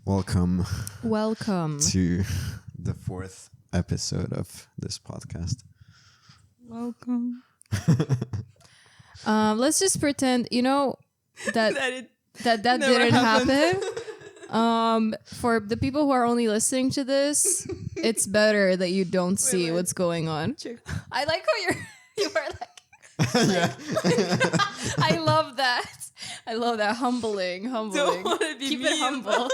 Welcome to the 4th episode of this podcast. Welcome. Let's just pretend, that that didn't happened. happen. For the people who are only listening to this, it's better that you don't see what's going on. Check. I like how you are like Yeah. I love that. I love that. Humbling. Don't want to be Keep mean. it humble.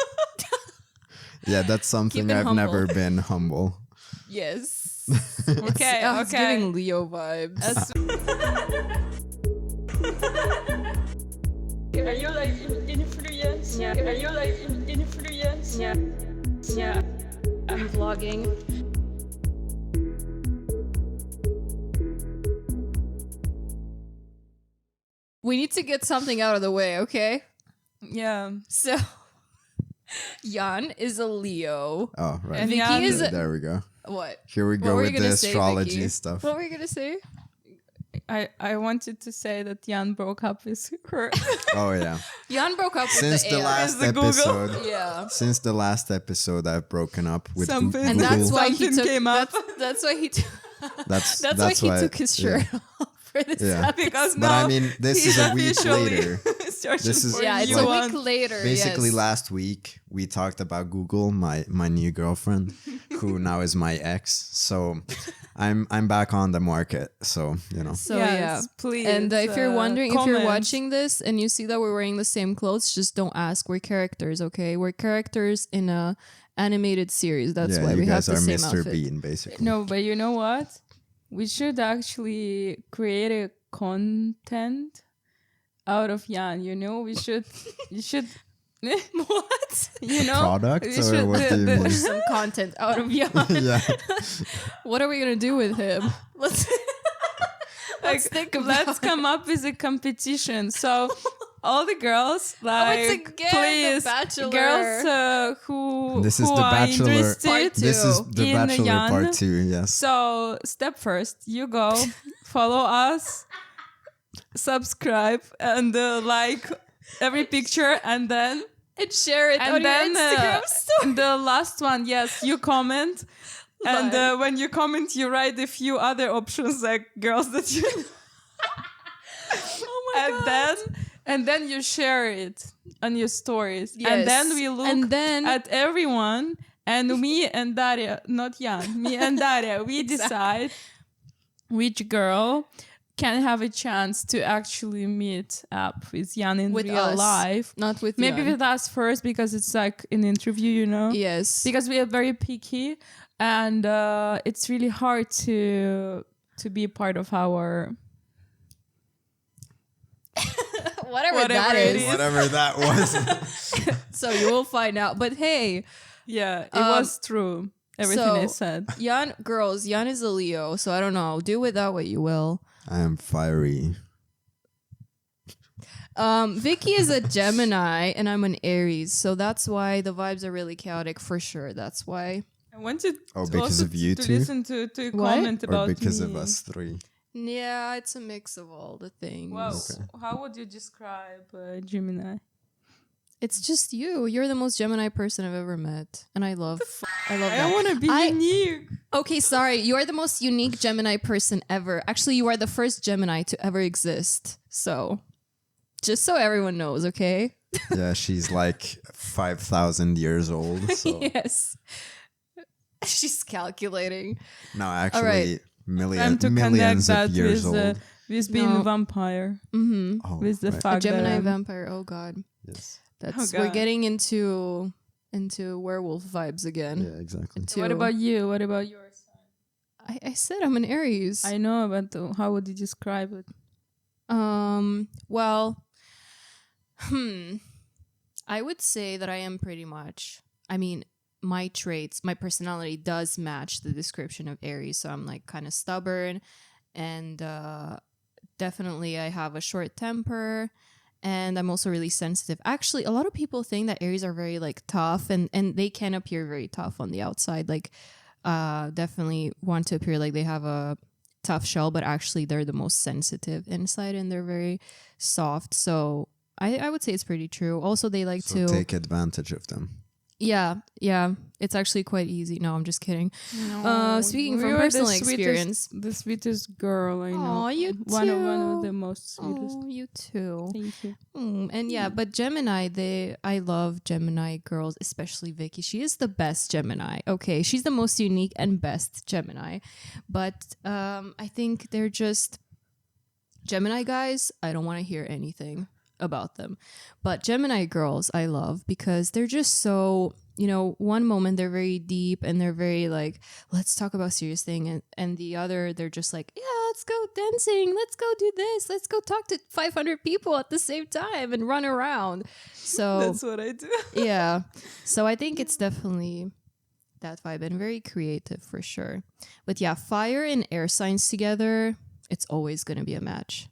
Yeah, that's something Keep it I've humble. never been humble. Yes. Okay, It's giving Leo vibes. Are you like influence? Yeah. Are you like influence? Yeah. I'm vlogging. We need to get something out of the way, okay? Yeah. So, Jan is a Leo. Oh, right. And Vicky Jan- is a, There we go. what? Here we What go were you with the gonna say, astrology Vicky? stuff. What were you gonna say? I wanted to say that Jan broke up with her. Oh, yeah. Jan broke up with Since the the AI. last the Gugul. episode, Yeah. since the last episode, I've broken up with Something. Google. And that's why he Something took. came up. That's why he. That's That's why he took his yeah. shirt off for this Yeah. episode. Because But now I mean, this he's is a week officially later. searching This is- for Yeah, it's you a one. week later. Basically, yes. last week we talked about Google, my new girlfriend, who now is my ex. So I'm back on the market. So So Yes, yeah. please. And if you're wondering, if you're comment. watching this and you see that we're wearing the same clothes, just don't ask. We're characters, okay? We're characters in a animated series. That's yeah, why you we have guys the are same Mr. outfit. Bean, basically. No, but you know what? We should actually create a content out of Jan. We should. You should. What? Product, we or should- what do you the- mean? Some content out of Jan. Yeah. What are we gonna do with him? Let's Like, think about let's come up with a competition. So all the girls, it's like, again The please, Bachelor. girls who This is who the are Bachelor. interested. Part This is the In Bachelor Jan. Part 2, yes. So step first, you go follow us, subscribe, and like every picture, and then and share it on and then your Instagram story. the last one, yes, you comment. And Live. when you comment, you write a few other options like girls that you Oh my god. and then you share it on your stories. Yes. And then we look And then- at everyone, and me and Daria, not Jan, me and Daria, we decide which girl can have a chance to actually meet up with Jan in With real us. life. Not with Maybe Jan. with us first, because it's like an interview, Yes. because we are very picky, and it's really hard to be part of our whatever that whatever it is. is. Whatever that was. So you will find out. But hey, yeah, it was true, everything I said. Jan is a Leo, so I don't know. Do with that what you will. I am fiery. Vicky is a Gemini and I'm an Aries, so that's why the vibes are really chaotic for sure. That's why. I wanted Oh, because also of you to two? listen to a What? comment Or about because me. of us three. Yeah, it's a mix of all the things. Well, Okay. how would you describe Gemini? It's just you. You're the most Gemini person I've ever met, and I love I that. want to be I- unique. Okay, sorry. You are the most unique Gemini person ever. Actually, you are the first Gemini to ever exist. So, just so everyone knows, okay? Yeah, she's like 5,000 years old. So. Yes. She's calculating. No, actually, right. Time to connect millions that of years with, old. with being No. a vampire. Mm-hmm. Oh, With the right. A fact Gemini that vampire. Oh God, Yes. that's Oh, we're God. getting into werewolf vibes again. Yeah, exactly. Into- What about you? What about yours? I said I'm an Aries. I know, but how would you describe it? Well, I would say that I am pretty much. I mean, my traits, my personality does match the description of Aries. So I'm like kind of stubborn, and definitely I have a short temper, and I'm also really sensitive. Actually, a lot of people think that Aries are very like tough, and they can appear very tough on the outside. Like, definitely want to appear like they have a tough shell, but actually they're the most sensitive inside, and they're very soft. So I would say it's pretty true. Also, they like So to take advantage of them. Yeah, it's actually quite easy. No, I'm just kidding. No, Speaking from you are personal the experience. the sweetest girl I know. Aw, you one of too. the most sweetest. Oh, you too. Thank you. And yeah, but Gemini, I love Gemini girls, especially Vicky. She is the best Gemini. Okay, she's the most unique and best Gemini. But I think they're just Gemini guys. I don't want to hear anything about them. But Gemini girls, I love because they're just so, one moment they're very deep and they're very like, let's talk about serious thing. And the other, they're just like, yeah, let's go dancing. Let's go do this. Let's go talk to 500 people at the same time and run around. So That's what I do. yeah. So I think it's definitely that vibe and very creative for sure. But yeah, fire and air signs together, it's always going to be a match.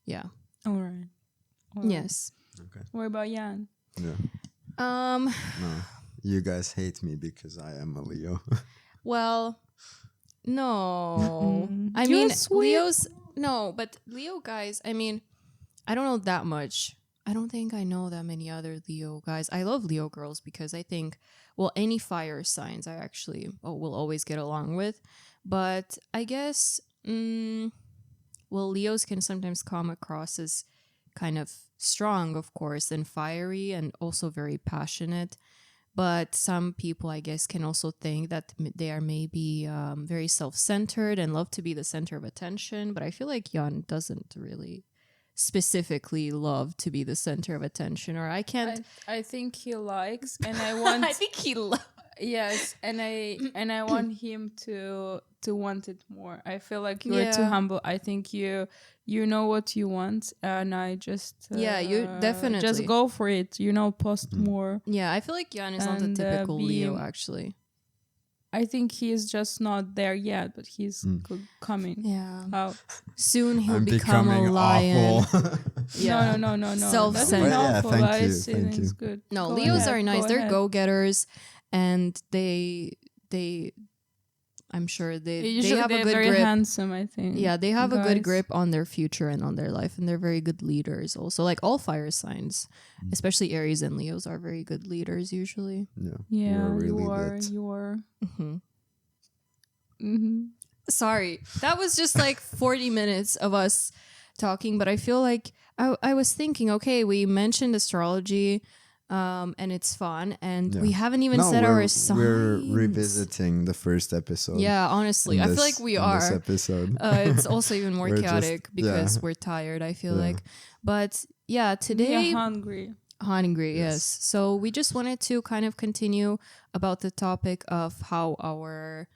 Yeah. All right. Yes. Okay. What about Jan? Yeah. No. You guys hate me because I am a Leo. Well, no. I You're mean, sweet. Leo's no, but Leo guys, I mean, I don't know that much. I don't think I know that many other Leo guys. I love Leo girls because I think, well, any fire signs I actually will always get along with. But I guess, Leos can sometimes come across as kind of strong, of course, and fiery and also very passionate. But some people, I guess, can also think that they are maybe very self-centered and love to be the center of attention. But I feel like Jan doesn't really specifically love to be the center of attention, or I can't. I think he likes, and I want. I think he loves. Yes, and I want him to want it more. I feel like you are too Yeah. humble. I think you know what you want, and I just You definitely just go for it. Post more. Yeah, I feel like Jan is not the And, typical Leo, being- actually. I think he is just not there yet, but he's coming Yeah. out. Soon he'll I'm become a becoming lion. awful. Yeah. No. Self-centered. That's Yeah, awful, thank but you, it's thank you. good. No, Go Leos ahead, are nice. go They're ahead. go-getters, and they I'm sure they Usually have a they're good very grip. handsome, I think. Yeah, they have a good Guys. grip on their future and on their life, and they're very good leaders also. Like all fire signs, especially Aries and Leos are very good leaders usually. Yeah. Yeah, We're really you are. lit. You are. hmm Mm-hmm. Sorry, that was just like 40 minutes of us talking, but I feel like I was thinking, okay, we mentioned astrology, and it's fun, and Yeah. we haven't even No, said we're, our signs. we're revisiting the first episode. Yeah, honestly, in I feel this- like we in are. This episode. It's also even more We're just- chaotic because yeah. we're tired, I feel Yeah. like. But yeah, today, You're hungry. hungry, Yes. yes. So we just wanted to kind of continue about the topic of how our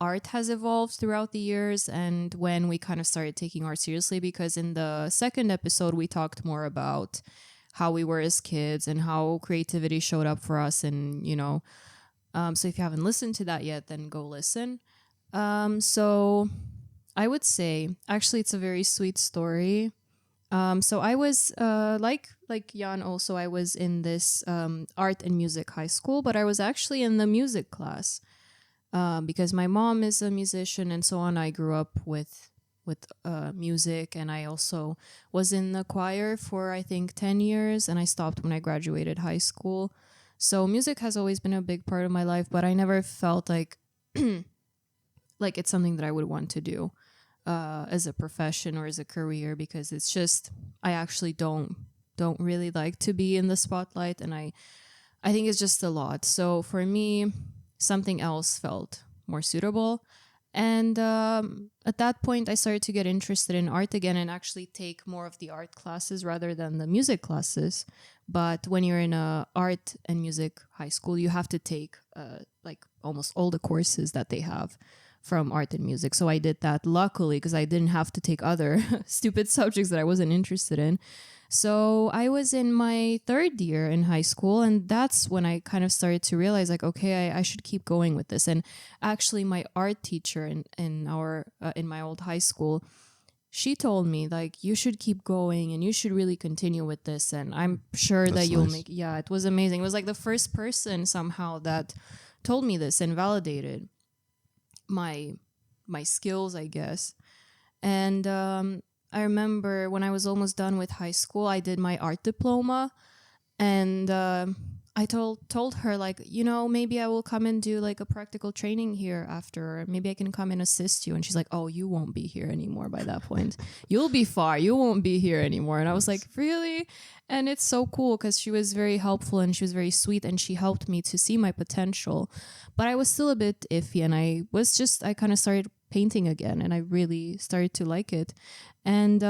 art has evolved throughout the years and when we kind of started taking art seriously, because in the second episode, we talked more about how we were as kids and how creativity showed up for us. And, so if you haven't listened to that yet, then go listen. So I would say, actually, it's a very sweet story. So I was like Jan also, I was in this art and music high school, but I was actually in the music class because my mom is a musician and so on. I grew up with music, and I also was in the choir for I think 10 years, and I stopped when I graduated high school. So music has always been a big part of my life, but I never felt like like it's something that I would want to do as a profession or as a career, because it's just I actually don't really like to be in the spotlight, and I think it's just a lot. So for me, something else felt more suitable. And at that point, I started to get interested in art again and actually take more of the art classes rather than the music classes. But when you're in a art and music high school, you have to take like almost all the courses that they have from art and music. So I did that luckily because I didn't have to take other stupid subjects that I wasn't interested in. So I was in my third year in high school, and that's when I kind of started to realize, like, okay, I should keep going with this. And actually, my art teacher in my old high school, she told me, like, you should keep going and you should really continue with this. And I'm sure That's that you'll nice. yeah, it was amazing. It was like the first person somehow that told me this and validated my skills, I guess. And I remember when I was almost done with high school, I did my art diploma, and I told her, like, maybe I will come and do like a practical training here after. Maybe I can come and assist you. And she's like, oh, you won't be here anymore by that point. You'll be far. You won't be here anymore. And I was like, really? And it's so cool because she was very helpful and she was very sweet and she helped me to see my potential. But I was still a bit iffy, and I kind of started painting again, and I really started to like it. And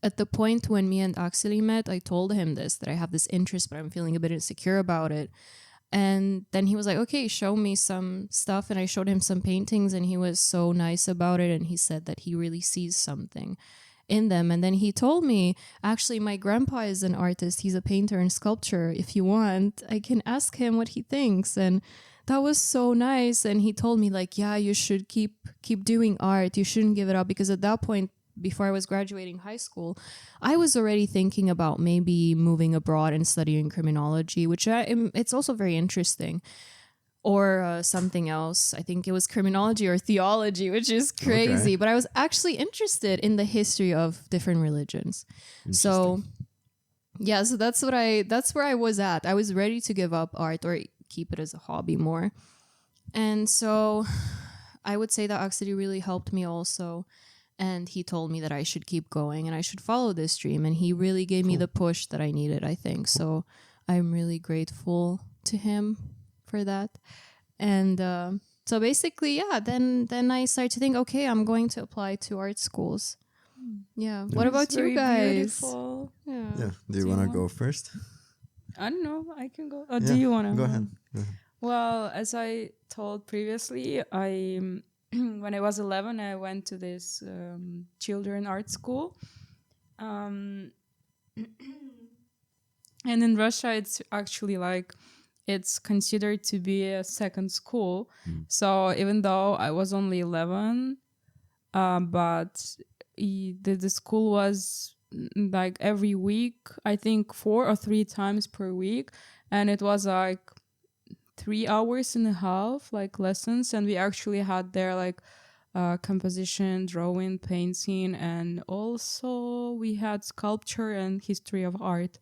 at the point when me and Axeli met, I told him that I have this interest, but I'm feeling a bit insecure about it. And then he was like, okay, show me some stuff. And I showed him some paintings, and he was so nice about it. And he said that he really sees something in them. And then he told me, actually, my grandpa is an artist. He's a painter and sculptor. If you want, I can ask him what he thinks. And that was so nice. And he told me, like, yeah, you should keep doing art. You shouldn't give it up, because at that point, before I was graduating high school, I was already thinking about maybe moving abroad and studying criminology, which it's also very interesting. Or something else. I think it was criminology or theology, which is crazy. Okay. But I was actually interested in the history of different religions. So yeah, so that's where I was at. I was ready to give up art or keep it as a hobby more. And so I would say that Axeli really helped me also. And he told me that I should keep going and I should follow this dream. And he really gave me the push that I needed, I think. So I'm really grateful to him for that. And so basically, yeah, then I started to think, okay, I'm going to apply to art schools. Yeah. What about you guys? Beautiful. Yeah. Do you want to go first? I don't know. I can go. Or do you want to? Go ahead. Well, as I told previously, when I was 11, I went to this children art school. And in Russia, it's actually like, it's considered to be a second school. So even though I was only 11, but the school was like every week, I think 4 or 3 times per week. And it was like 3 hours and a half, like lessons. And we actually had there like composition, drawing, painting, and also we had sculpture and history of art.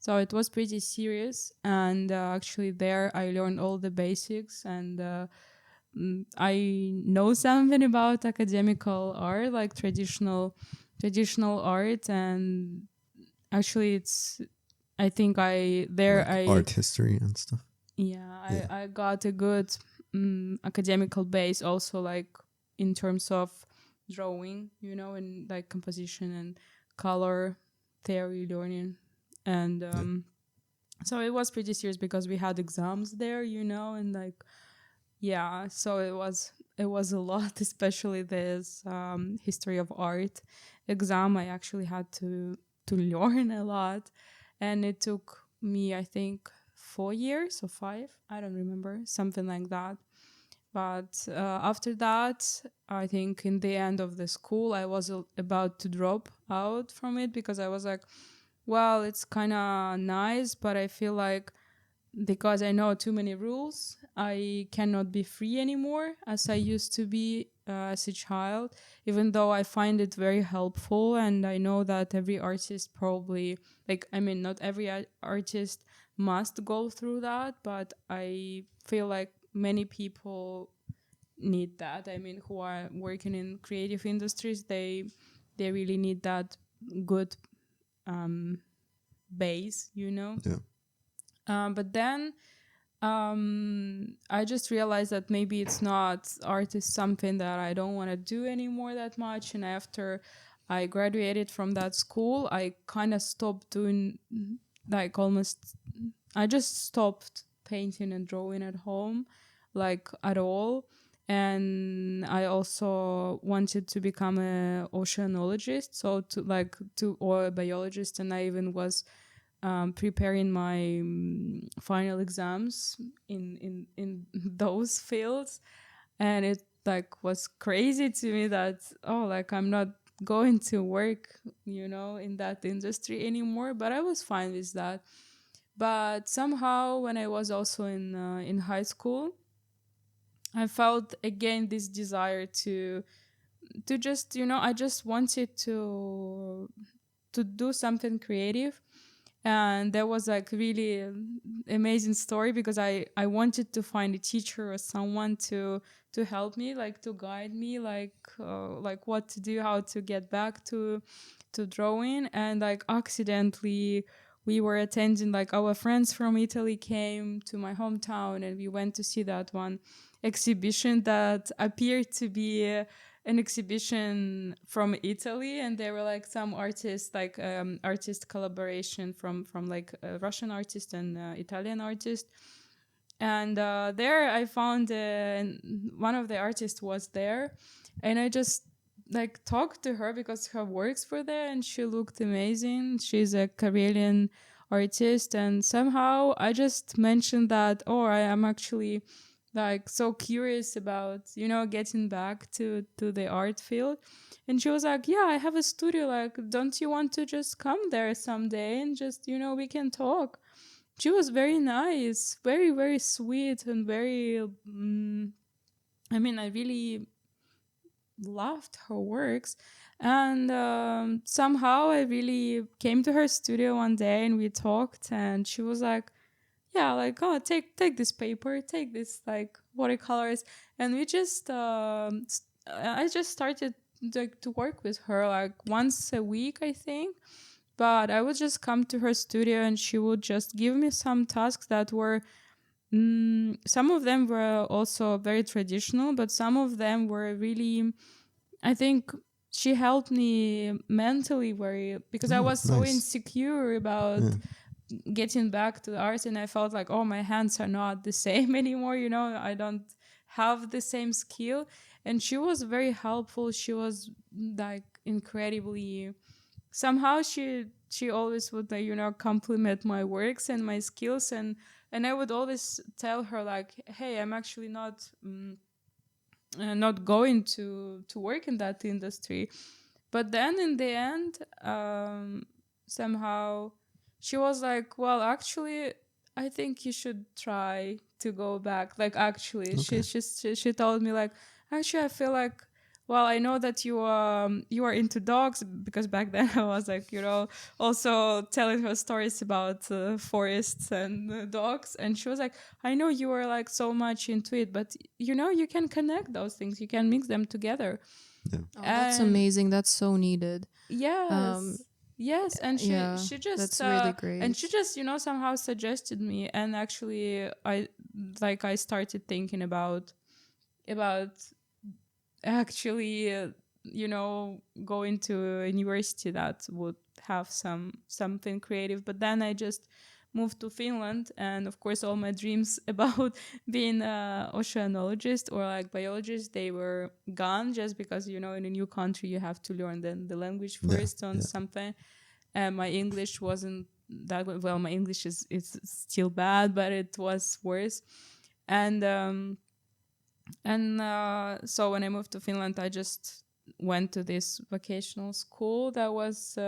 So it was pretty serious, and actually there I learned all the basics, and I know something about academical art, like traditional art, and actually I think art history and stuff. Yeah, I got a good academical base also, like in terms of drawing, and like composition and color theory learning. And so it was pretty serious because we had exams there, and like, yeah, so it was a lot, especially this history of art exam. I actually had to learn a lot, and it took me, I think, 4 years or 5, I don't remember, something like that. But after that, I think in the end of the school, I was about to drop out from it because I was like, well, it's kind of nice, but I feel like because I know too many rules, I cannot be free anymore as I used to be as a child, even though I find it very helpful. And I know that every artist probably, not every artist must go through that, but I feel like many people need that. Who are working in creative industries, they really need that good base, Yeah. But then I just realized that maybe it's not art is something that I don't want to do anymore that much. And after I graduated from that school, I kind of stopped doing I just stopped painting and drawing at home, like at all. And I also wanted to become an oceanologist, or a biologist, and I even was preparing my final exams in those fields. And it was crazy to me that I'm not going to work in that industry anymore, but I was fine with that. But somehow when I was also in high school, I felt again this desire to just, I just wanted to do something creative. And that was like really amazing story, because I wanted to find a teacher or someone to help me, like to guide me, like what to do, how to get back to drawing. And like accidentally we were attending, like our friends from Italy came to my hometown, and we went to see that one exhibition that appeared to be an exhibition from Italy, and there were like some artists, like artist collaboration from like a Russian artist and Italian artist. And there I found one of the artists was there, and I just like talked to her because her works were there, and she looked amazing. She's a Karelian artist, and somehow I just mentioned that, I am actually like so curious about getting back to the art field. And she was like, yeah, I have a studio, like don't you want to just come there someday and just we can talk. She was very nice, very very sweet, and very I really loved her works. And somehow I really came to her studio one day and we talked, and she was like, yeah, like, oh, take this paper, take this like watercolors. And we just I just started like to work with her like once a week, I think. But I would just come to her studio and she would just give me some tasks that were some of them were also very traditional, but some of them were really, I think she helped me mentally very, because I was so nice. insecure about getting back to the art, and I felt like, oh, my hands are not the same anymore, I don't have the same skill. And she was very helpful. She was like incredibly, somehow she always would compliment my works and my skills, and I would always tell her like, hey, I'm actually not going to work in that industry. But then in the end, somehow she was like, well, actually, I think you should try to go back. Like, actually, Okay. she told me like, actually, I feel like, well, I know that you are into dogs, because back then I was like, also telling her stories about forests and dogs. And she was like, I know you are like so much into it, but you can connect those things, you can mix them together. Yeah. Oh, that's amazing. That's so needed. Yes. Yes, and she Yeah, just that's really great. and she just somehow suggested me, and actually I started thinking about actually going to a university that would have something creative. But then I just moved to Finland, and of course all my dreams about being an oceanologist or like biologist, they were gone, just because in a new country you have to learn the language first on something. And my English wasn't that well. My English is still bad, but it was worse. And so when I moved to Finland, I just went to this vocational school that was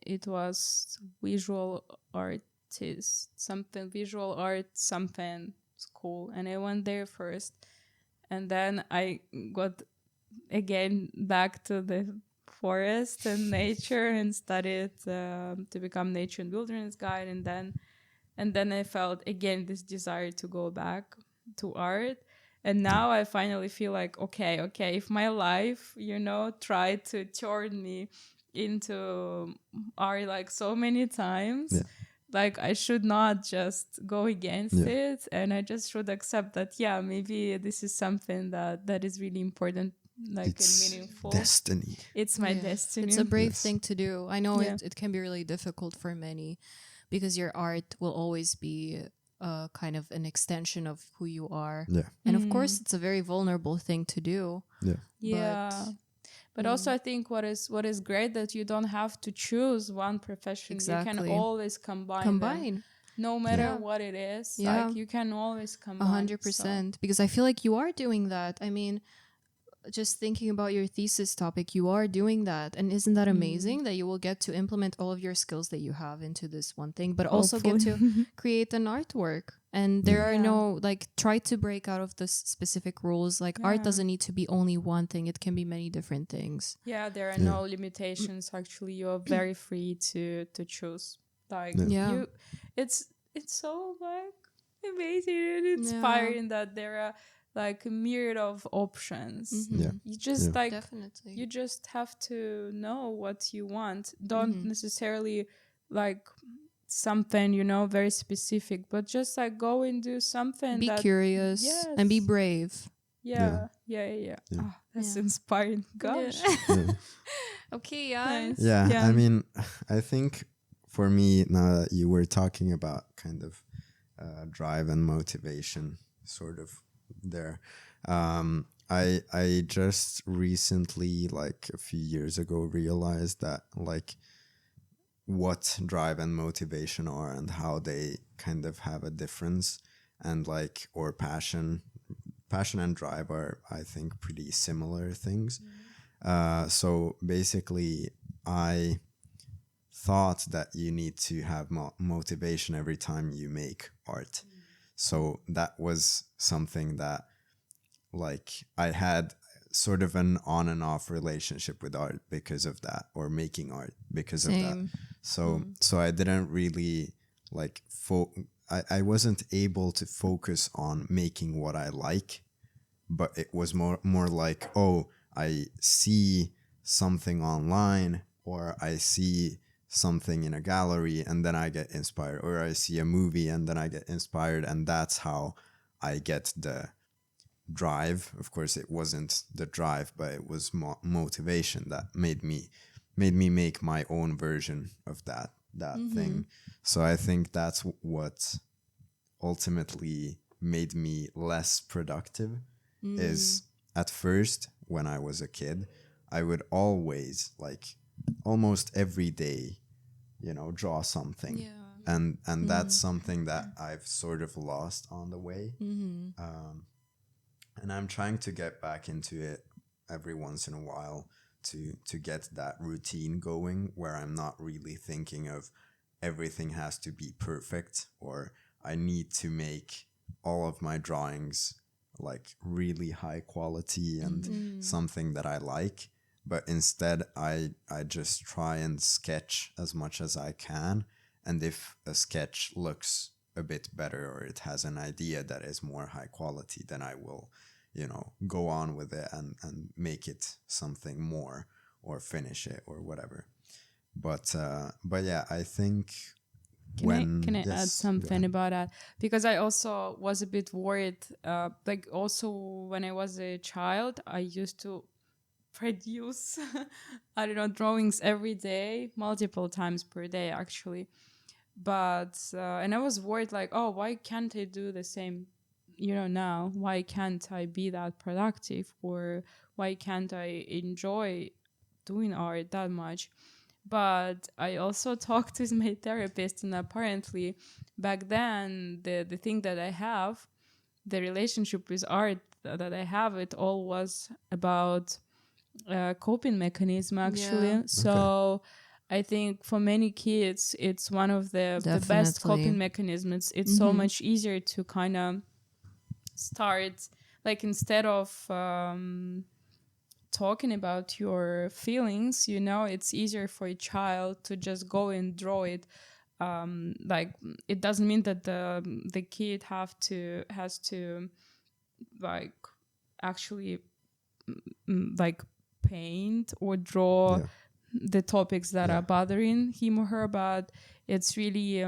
it was visual art something school, and I went there first, and then I got again back to the forest and nature and studied to become nature and wilderness guide, and then I felt again this desire to go back to art. And now I finally feel like, okay, if my life tried to turn me into art like so many times, like I should not just go against it, and I just should accept that maybe this is something that is really important, like it's and meaningful. Destiny. It's my destiny. It's a brave thing to do. I know it can be really difficult for many, because your art will always be kind of an extension of who you are. Yeah. And of course, it's a very vulnerable thing to do. Yeah. But also I think what is great, that you don't have to choose one profession. Exactly. You can always combine them. No matter what it is. Like you can always combine. 100%. Because I feel like you are doing that. I mean, just thinking about your thesis topic, you are doing that. And isn't that amazing that you will get to implement all of your skills that you have into this one thing, but also get to create an artwork? And there are no, like, try to break out of the specific rules. Like, art doesn't need to be only one thing. It can be many different things. Yeah, there are no limitations. Actually, you're very free to choose. Like, you, it's so, like, amazing and inspiring that there are like a myriad of options. You just like Definitely. you just have to know what you want. Don't necessarily like something, you know, very specific, but just like go and do something. Be curious and be brave. Yeah. Oh, that's inspiring. Gosh. Okay, yeah. Nice. I mean, I think for me, now that you were talking about kind of drive and motivation sort of there, I just recently, like a few years ago, realized that like what drive and motivation are and how they kind of have a difference, and like, or passion and drive are, I think, pretty similar things. So basically I thought that you need to have motivation every time you make art. So that was something that, like, I had sort of an on and off relationship with art because of that, or making art because of that. So I didn't really like I wasn't able to focus on making what I like, but it was more like, oh, I see something online, or I see something in a gallery and then I get inspired, or I see a movie and then I get inspired, and that's how I get the drive. Of course, it wasn't the drive, but it was motivation that made me make my own version of that thing. So I think that's what ultimately made me less productive. Is at first, when I was a kid, I would always, like, almost every day, you know, draw something. And that's something that I've sort of lost on the way. And I'm trying to get back into it every once in a while to get that routine going, where I'm not really thinking of everything has to be perfect, or I need to make all of my drawings like really high quality and something that I like. But instead I just try and sketch as much as I can, and if a sketch looks a bit better, or it has an idea that is more high quality, then I will, you know, go on with it and make it something more, or finish it, or whatever. But yeah, I think Can I add something about that? Because I also was a bit worried. Like, also when I was a child, I used to produce, I don't know, drawings every day, multiple times per day, actually. But, and I was worried, like, oh, why can't I do the same, you know, now? Why can't I be that productive? Or why can't I enjoy doing art that much? But I also talked with my therapist, and apparently back then the thing that I have, the relationship with art that I have, it all was about coping mechanism, actually. So I think for many kids it's one of the best coping mechanisms. It's so much easier to kind of start, like, instead of talking about your feelings, you know, it's easier for a child to just go and draw it. Like, it doesn't mean that the kid has to like actually like paint or draw the topics that are bothering him or her, but it's really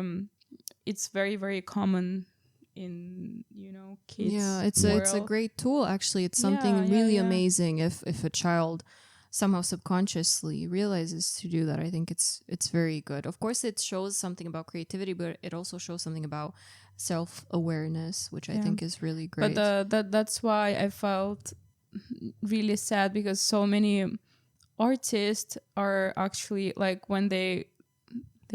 it's very, very common in, you know, kids. It's a great tool, actually. It's something really amazing if a child somehow subconsciously realizes to do that. I think it's very good. Of course, it shows something about creativity, but it also shows something about self-awareness, which I think is really great. But that's why I felt really sad, because so many artists are actually, like, when they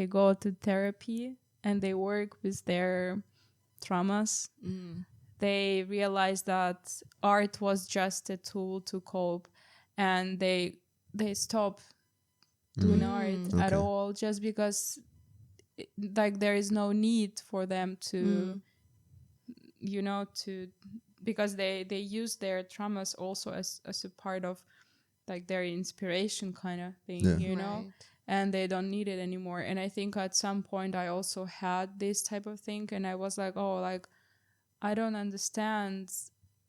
go to therapy and they work with their traumas, they realized that art was just a tool to cope, and they stopped doing art at Okay. all, just because like there is no need for them to to, because they use their traumas also as a part of like their inspiration kind of thing, Yeah. Right. and they don't need it anymore. And I think at some point I also had this type of thing, and I was like, oh, like I don't understand,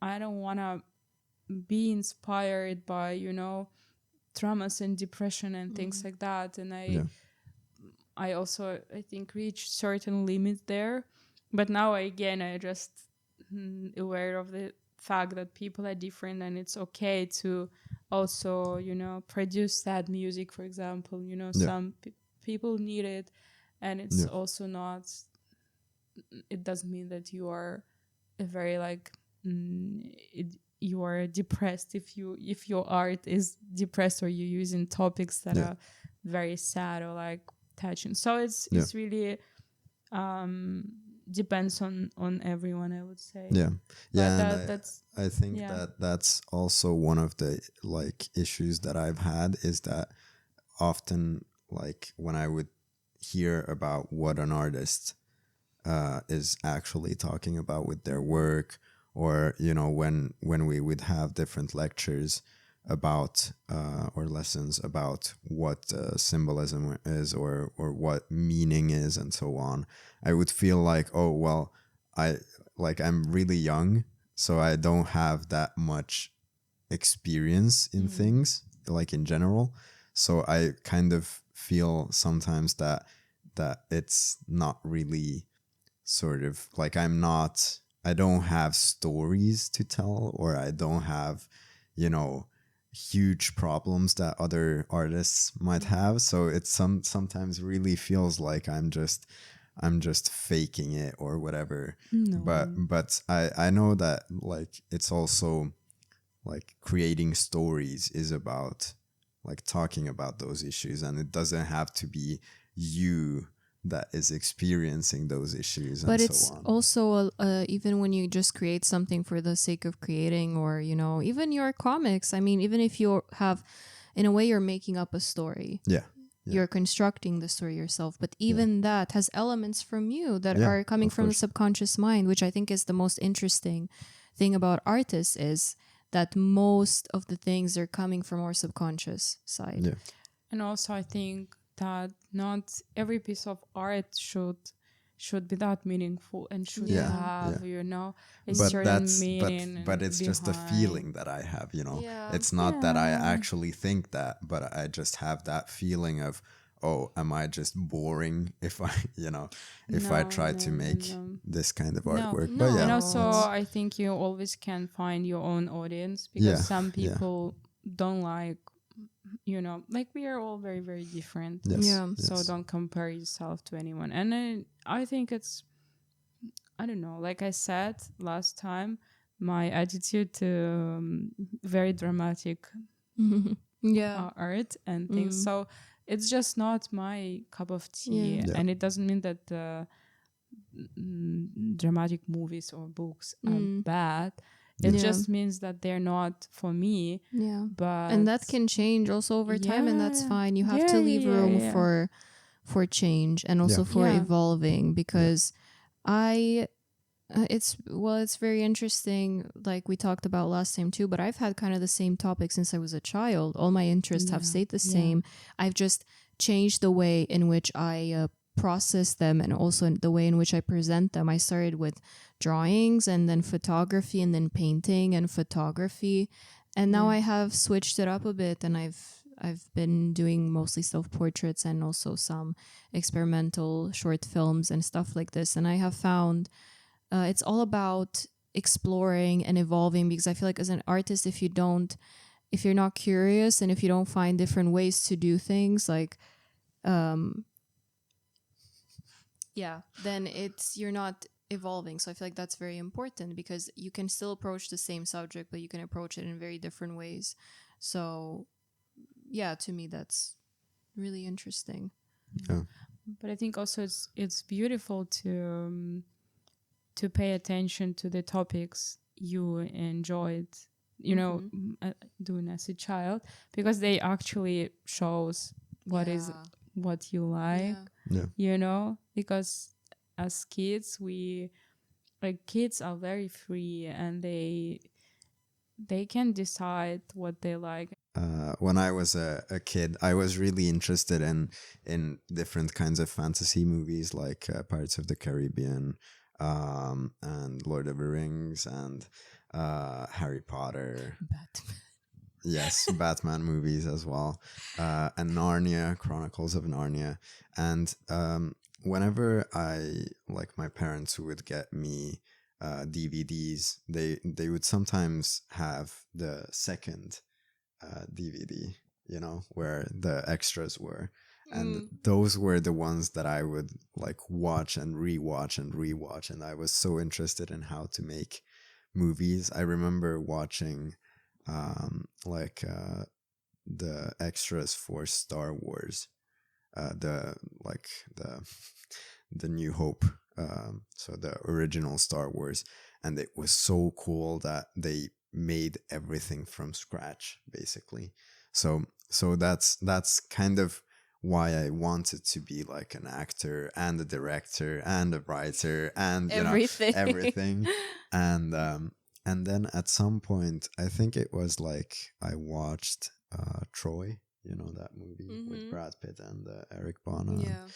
I don't want to be inspired by traumas and depression and things like that. And Yeah. I also, I think, reached certain limits there. But now again, I just aware of the fact that people are different, and it's okay to also, produce sad music, for example. Yeah. Some people need it, and it's Yeah. also not. It doesn't mean that you are a very like you are depressed if your art is depressed, or you're using topics that Yeah. are very sad or like touching. So it's Yeah. it's really depends on everyone, I would say. Yeah. But Yeah. And that's I think yeah. that that's also one of the like issues that I've had, is that often, like, when I would hear about what an artist is actually talking about with their work, or when we would have different lectures about or lessons about what symbolism is, or what meaning is, and so on, I would feel like, oh well, I'm really young, so I don't have that much experience in things, like in general. So I kind of feel sometimes that it's not really sort of like I don't have stories to tell, or I don't have, huge problems that other artists might have. So it's sometimes really feels like I'm just faking it or whatever. No. But I know that, like, it's also like creating stories is about like talking about those issues, and it doesn't have to be you that is experiencing those issues, But and it's so on. also even when you just create something for the sake of creating, or even your comics. I mean, even if you have, in a way, you're making up a story. Yeah. You're constructing the story yourself, but even that has elements from you that Yeah, are coming of from the course. subconscious mind, which I think is the most interesting thing about artists, is that most of the things are coming from our subconscious side. Yeah. And also I think that not every piece of art should be that meaningful and should Yeah. have a But certain meaning but it's just a behind. feeling that I have, Yeah. It's not that I actually think that, but I just have that feeling of, oh, am I just boring if I if I try to make this kind of artwork? But yeah, And also No. I think you always can find your own audience, because some yeah. people don't like, like we are all very, very different. Yes, Yeah. So yes. don't compare yourself to anyone. And I think it's, I don't know, like I said last time, my attitude to very dramatic Yeah. art and things. So it's just not my cup of tea. Yeah. Yeah. And it doesn't mean that dramatic movies or books are bad. It Yeah. just means that they're not for me. Yeah. But And that can change also over time, and that's Yeah. fine. You have to Yeah, leave yeah, room yeah. for change, and also Yeah. for Yeah. evolving, because it's very interesting, like we talked about last time too, but I've had kind of the same topic since I was a child. All my interests have stayed the same. I've just changed the way in which I process them, and also the way in which I present them. I started with drawings, and then photography, and then painting and photography, and now I have switched it up a bit, and I've been doing mostly self-portraits and also some experimental short films and stuff like this. And I have found it's all about exploring and evolving, because I feel like as an artist, if you're not curious, and if you don't find different ways to do things, like then you're not evolving. So I feel like that's very important, because you can still approach the same subject, but you can approach it in very different ways. So yeah, to me that's really interesting. Yeah. But I think also it's beautiful to pay attention to the topics you enjoyed, you know, doing as a child, because they actually shows what is what you like, you know, because as kids kids are very free and they can decide what they like. When I was a kid, I was really interested in different kinds of fantasy movies like Pirates of the Caribbean, and Lord of the Rings, and Harry Potter. Batman. Yes, Batman movies as well, and Narnia, Chronicles of Narnia. And whenever my parents would get me DVDs, they would sometimes have the second DVD, you know, where the extras were. And those were the ones that I would like watch and rewatch and rewatch. And I was so interested in how to make movies. I remember watching the extras for Star Wars, the New Hope, so the original Star Wars, and it was so cool that they made everything from scratch, basically. So that's kind of why I wanted to be like an actor and a director and a writer and Everything. Everything. And then at some point, I think it was like I watched Troy, you know, that movie with Brad Pitt and Eric Bana, and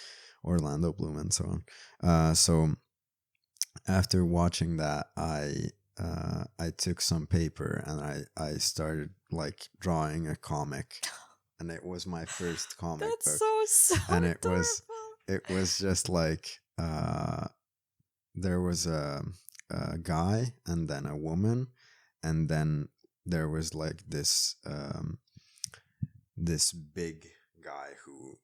Orlando Bloom, and so on. So after watching that, I took some paper and I started like drawing a comic, and it was my first comic book. So And adorable. it was just like there was a guy and then a woman, and then there was like this this big guy who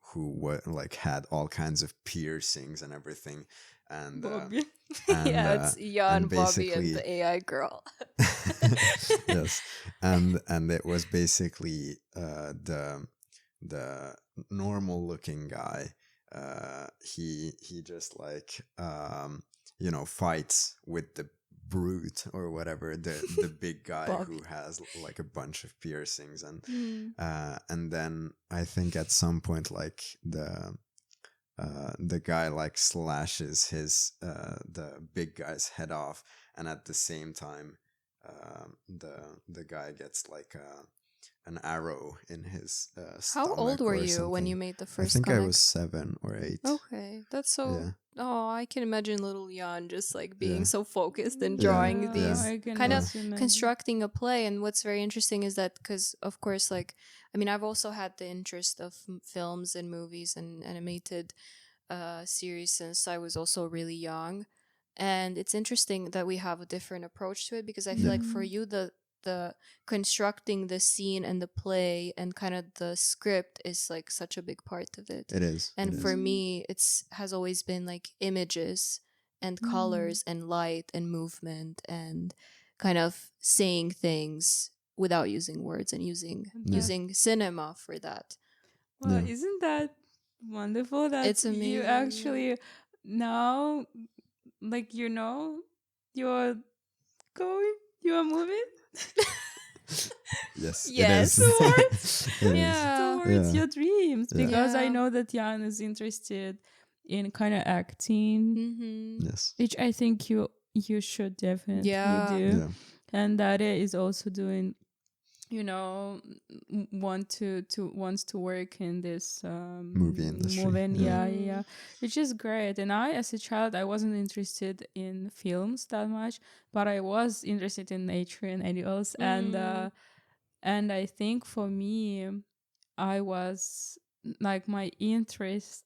like had all kinds of piercings and everything, and Bobby. It's Jan, and Bobby, and basically- the AI girl. yes, and it was basically the normal looking guy. He just like fights with the brute or whatever, the big guy who has like a bunch of piercings, and then I think at some point like the guy like slashes his the big guy's head off, and at the same time the guy gets like an arrow in his How old stomach were or you when something. you made the I first think comic? I was 7 or 8. Okay, that's so. Yeah. Oh, I can imagine little Jan just like being Yeah. so focused and Yeah, drawing yeah. these, I can kind of also imagine. constructing a play. And what's very interesting is that, because of course, like, I mean, I've also had the interest of films and movies and animated series since I was also really young. And it's interesting that we have a different approach to it, because I feel like for you, the constructing the scene and the play and kind of the script is like such a big part of it. It is. And it for is. me, has always been like images and colors and light and movement and kind of saying things without using words and using cinema for that. Well, Yeah. isn't that wonderful that It's you amazing. actually now, like, you're moving Yes. Yes. It is. It is. Yeah. towards Yeah. your dreams, Yeah. because I Yeah. know that Jan is interested in kind of acting, Mm-hmm. Yes. which I think you should definitely Yeah. do. Yeah. And Daria is also doing, wants to work in this Movie industry, yeah, which is great. And I, as a child, I wasn't interested in films that much, but I was interested in nature and animals, and I think for me, I was like, my interest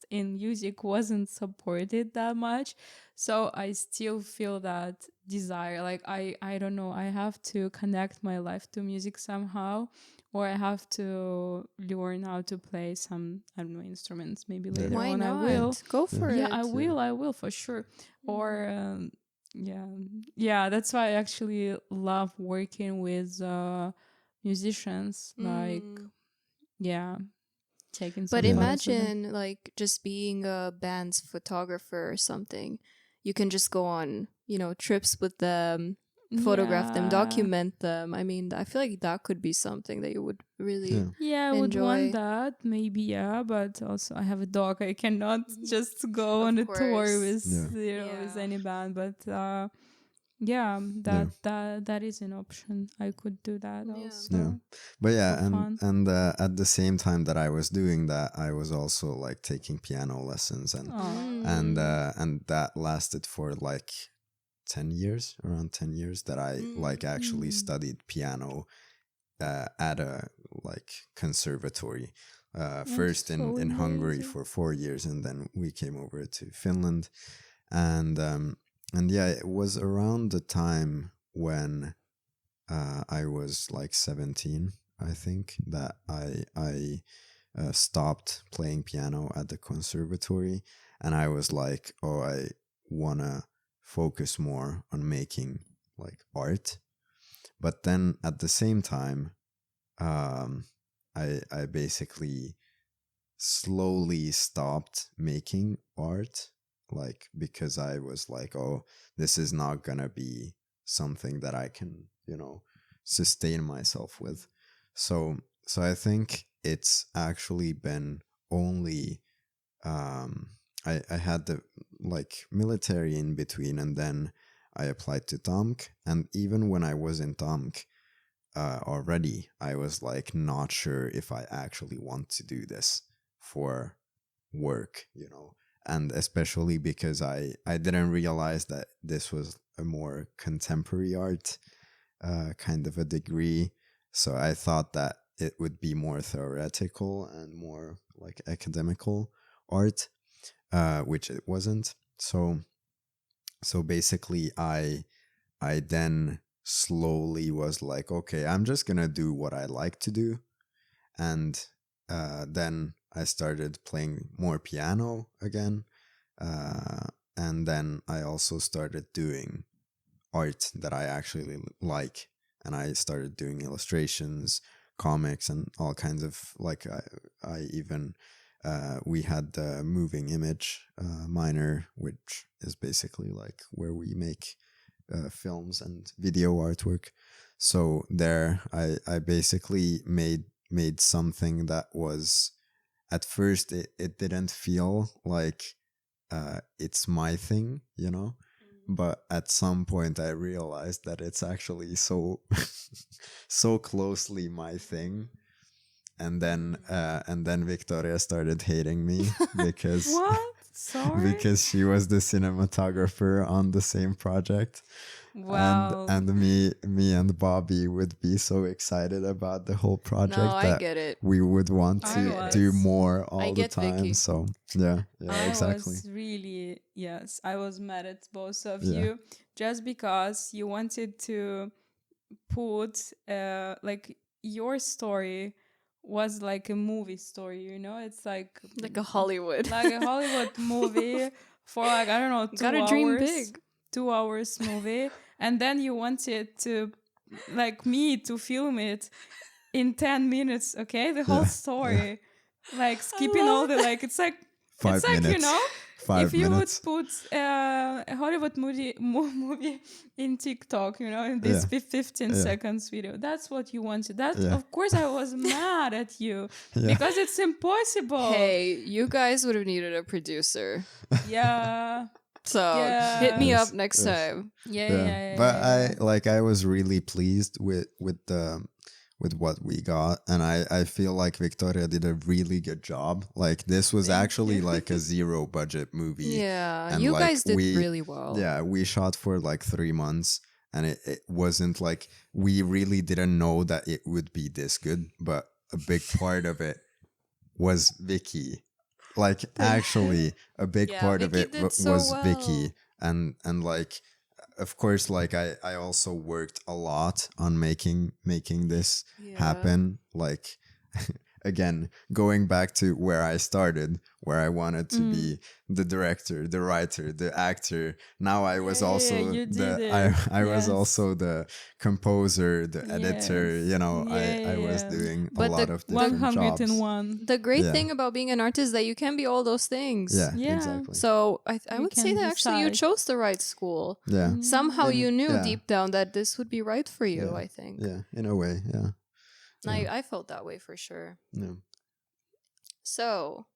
in music wasn't supported that much, so I still feel that desire. Like, I don't know, I have to connect my life to music somehow, or I have to learn how to play some, I don't know, instruments. Maybe later Why on not? I will. Go for it. Yeah, I will for sure. Or yeah, that's why I actually love working with musicians, like, yeah, taking some But photos with them. imagine like just being a band's photographer or something. you can just go on, trips with them, photograph them, document them. I mean, I feel like that could be something that you would really I would enjoy. want that, maybe, but also I have a dog. I cannot just go on a tour with with any band, but that is an option. I could do that also. But and at the same time that I was doing that, I was also like taking piano lessons, and that lasted for like 10 years, around 10 years, that I like actually studied piano at a like conservatory. First in Hungary for 4 years, and then we came over to Finland, and it was around the time when I was like 17, I think, that I stopped playing piano at the conservatory, and I was like, oh, I wanna focus more on making like art. But then at the same time, I basically slowly stopped making art, like, because I was like, oh, this is not gonna be something that I can, sustain myself with. So I think it's actually been only I had the like military in between, and then I applied to TAMK, and even when I was in TAMK already, I was like not sure if I actually want to do this for work, and especially because I didn't realize that this was a more contemporary art kind of a degree. So I thought that it would be more theoretical and more like academical art, which it wasn't. So basically I then slowly was like, okay, I'm just gonna do what I like to do. And then I started playing more piano again, and then I also started doing art that I actually like, and I started doing illustrations, comics, and all kinds of like I even we had the moving image minor, which is basically like where we make films and video artwork. So there I basically made something that was, at first it didn't feel like it's my thing, but at some point I realized that it's actually so so closely my thing. And then Victoria started hating me because What? Sorry? because she was the cinematographer on the same project. Wow. And me and Bobby would be so excited about the whole project I get it. we would want to do more all the time. Vicky. So yeah, exactly. I was mad at both of you just because you wanted to put like your story was like a movie story, it's like a Hollywood movie for like, I don't know, 2 Gotta hours, dream big. 2 hours movie, and then you wanted to like me to film it in 10 minutes, okay, the whole story, like skipping all the like, it's like 5 it's like minutes. 5 if you minutes. would put a Hollywood movie in TikTok, in this 15 seconds video, that's what you wanted. That of course I was mad at you because it's impossible. Hey, you guys would have needed a producer. Yeah. So hit me up next time. Yeah. But I was really pleased with what we got, and I feel like Victoria did a really good job. Like, this was actually like a 0 budget movie. Yeah, and you like, guys did really well. Yeah, we shot for like 3 months, and it wasn't like, we really didn't know that it would be this good, but a big part of it was Vicky. Like, actually a big part of it was Vicky, and like, of course, like I also worked a lot on making this happen. Like, again, going back to where I started, where I wanted to be the director, the writer, the actor. Now I was also you did it. I was Yes. also the composer, the editor. Yes. You know, I was Yeah. doing But a lot of different jobs. 101. The great Yeah. thing about being an artist is that you can be all those things. Yeah, Yeah. exactly. So I You would say can that actually you decide. chose the right school. Yeah, Somehow you knew yeah. deep down that this would be right for you, Yeah. I think. yeah, in a way, yeah. I felt that way for sure. Yeah. So,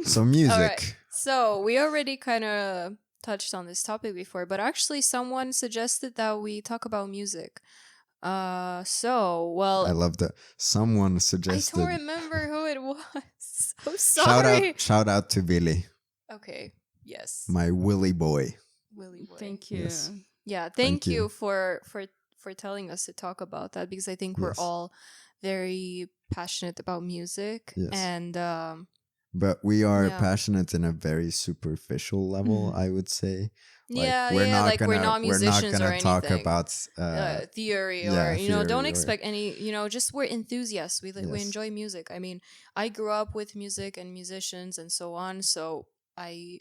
So music. all right. So we already kind of touched on this topic before, but actually someone suggested that we talk about music. Well, I love that. Someone I suggested. don't remember who it was. I'm sorry. Shout out to Billy, Okay. Yes. my Willy boy. Willy boy. Thank you. Yes. Yeah, Thank thank you. you for telling us to talk about that, because I think we're Yes. all very passionate about music. Yes. And But we are Yeah. passionate in a very superficial level, I would say. Like, yeah, we're not like gonna, we're not musicians or talk anything. about Theory, yeah, or don't theory or- expect any, just we're enthusiasts. We Yes. enjoy music. I mean, I grew up with music and musicians and so on, so I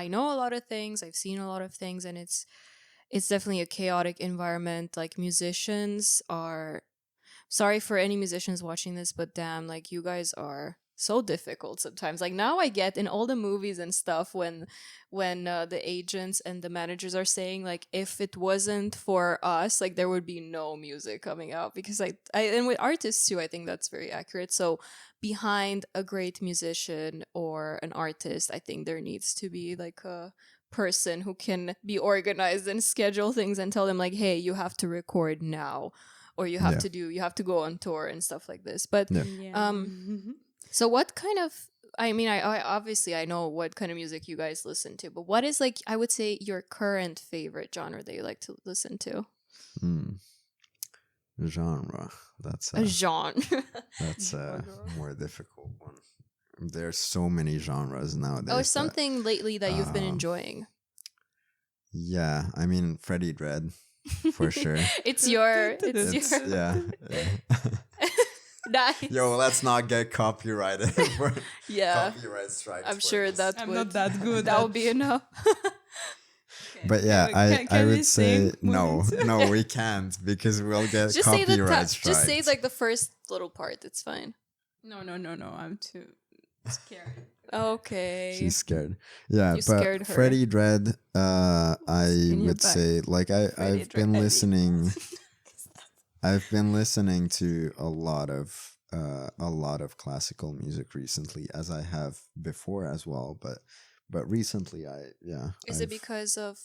know a lot of things, I've seen a lot of things, and it's definitely a chaotic environment. Like, musicians are, sorry for any musicians watching this, but damn, like, you guys are so difficult sometimes. Like, now I get in all the movies and stuff when the agents and the managers are saying, like, if it wasn't for us, like, there would be no music coming out, because I and with artists too, I think that's very accurate. So behind a great musician or an artist, I think there needs to be like a person who can be organized and schedule things and tell them, like, hey, you have to record now, or you have Yeah. to go on tour and stuff like this. But Yeah. Yeah. so what kind of, I mean, I obviously I know what kind of music you guys listen to, but what is, like, I would say, your current favorite genre that you like to listen to? Genre. That's A genre. that's a more difficult one. There's so many genres nowadays. Or something lately that you've been um, enjoying. Yeah, I mean Freddie Dredd for sure. It's your It's yeah. nice. Yo, let's not get copyrighted for Yeah. copyright strikes. I'm for sure this. that I'm would not that good. that would be enough. But yeah, I Can we would say sing? no, no, we can't, because we'll get Just say copyright strikes. just say like the first little part. It's fine. No. I'm too scared. Okay. She's scared. Yeah, You but scared her. Freddie Dredd, I in your would back. say, like, Freddie I've been Dredd. listening. I've been listening to a lot of classical music recently, as I have before as well. But recently, Is it I've- because of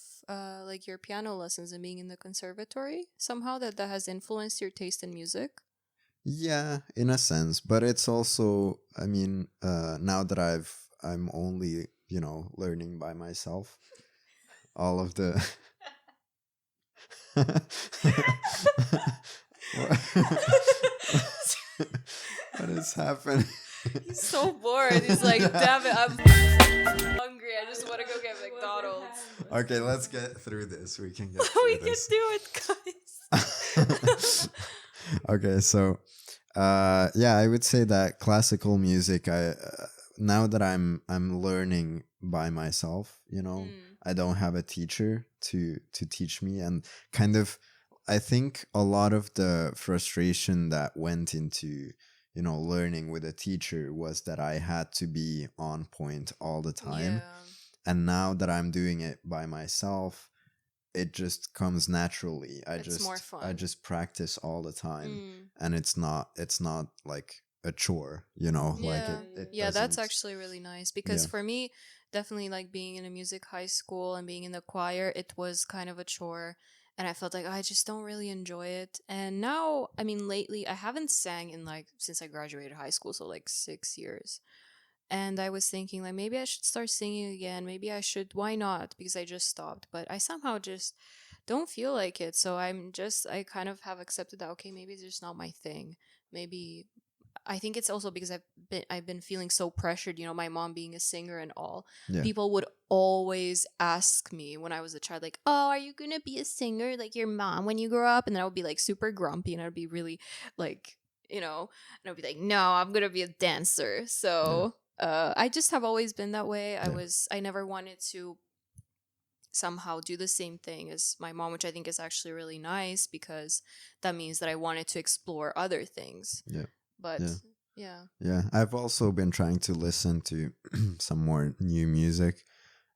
like your piano lessons and being in the conservatory somehow that has influenced your taste in music? Yeah, in a sense, but it's also, I mean, now that I'm only, learning by myself, all of the what is happening? He's so bored. He's like, damn it, I'm hungry. I just want to go get McDonald's. Okay, let's get through this. We can get through We can this. do it, guys. Okay, so I would say that classical music, I now that I'm learning by myself, I don't have a teacher to teach me, and kind of I think a lot of the frustration that went into learning with a teacher was that I had to be on point all the time. And now that I'm doing it by myself, it just comes naturally. It's more fun. I just practice all the time, and it's not like a chore, like it Yeah, that's doesn't- actually really nice, because Yeah. for me, definitely, like, being in a music high school and being in the choir, it was kind of a chore, and I felt like I just don't really enjoy it. And now, I mean, lately I haven't sang in like since I graduated high school, so like 6 years. And I was thinking, like, maybe I should start singing again. Maybe I should. Why not? Because I just stopped. But I somehow just don't feel like it. So I kind of have accepted that, okay, maybe it's just not my thing. Maybe I think it's also because I've been feeling so pressured, my mom being a singer and all. Yeah. People would always ask me when I was a child, like, oh, are you going to be a singer like your mom when you grow up? And then I would be like super grumpy, and I would be really like and I'll be like, no, I'm gonna be a dancer. So I just have always been that way. I never wanted to somehow do the same thing as my mom, which I think is actually really nice, because that means that I wanted to explore other things. Yeah. But Yeah. I've also been trying to listen to some more new music,